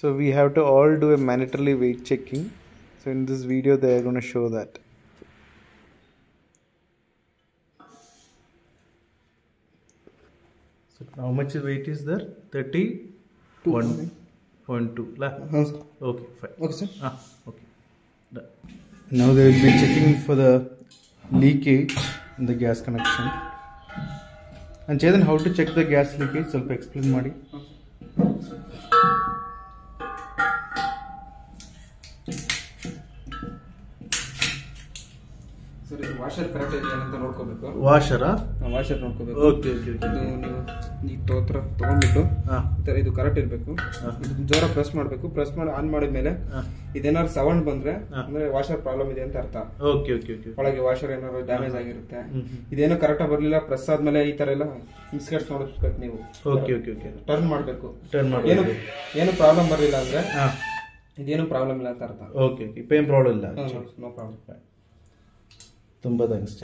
So we have to all do a mandatory weight checking. So in this video they are going to show that. So how much weight is there? 31.2. Okay, fine. Okay, sir. Okay. Done. Now they will be checking for the leakage in the gas connection. And Chetan, how to check the gas leakage? ಸ್ವಲ್ಪ explain ಮಾಡಿ. Sir ಇದು washer correct ಇದೆಯಾ ಅಂತ ನೋಡ್ಕೋಬೇಕು. ವಾಷರಾ? Washer ನೋಡ್ಕೋಬೇಕು. Okay. ಇದು ನೀವು ಈ ತಗೊಂಡ್ಬಿಟ್ಟು ಇದು ಕರೆಕ್ಟ್ ಇರಬೇಕು. ಜೋರ ಪ್ರೆಸ್ ಮಾಡಬೇಕು. ಪ್ರೆಸ್ ಮಾಡಿ ಆನ್ ಮಾಡಿದ್ಮೇಲೆ ಇದೇನಾದ್ರು ಸೌಂಡ್ ಬಂದ್ರೆ ಅಂದ್ರೆ ವಾಷರ್ ಪ್ರಾಬ್ಲಮ್ ಇದೆ ಅಂತ ಅರ್ಥ. ಒಳಗೆ ವಾಷರ್ ಏನಾದ್ರು ಡ್ಯಾಮೇಜ್ ಆಗಿರುತ್ತೆ. ಇದೇನೋ ಕರೆಕ್ಟ್ ಬರ್ಲಿಲ್ಲ. ಪ್ರೆಸ್ ಆದ್ಮೇಲೆ ಈ ತರ ಎಲ್ಲ ಇನ್ಸ್ಕರ್ಟ್ಸ್ ನೋಡ್ಬೇಕು ನೀವು. ಟರ್ನ್ ಮಾಡಬೇಕು. ಏನು ಪ್ರಾಬ್ಲಮ್ ಬರ್ಲಿಲ್ಲ ಅಂದ್ರೆ ಇದೇನು ಪ್ರಾಬ್ಲಮ್ ಇಲ್ಲ ಅಂತ ಅರ್ಥ. ಓಕೆ. ಏನು ಪ್ರಾಬ್ಲಮ್ ಇಲ್ಲ. No problem. ತುಂಬಾ ಥ್ಯಾಂಕ್ಸ್.